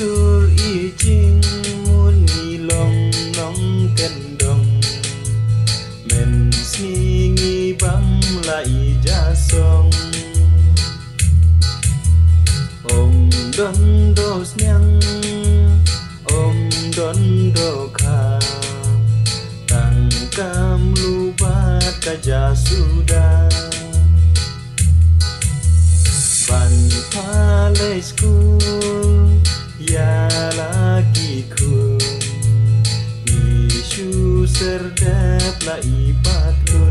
sur y ching muốn nghi lòng nóng cân đồng men nghi nghi băng lại ra sông om don dos nhang om don do kha tang kam lupa kaja sudah ban pale school ya lagi ku isu serdap la ibat lu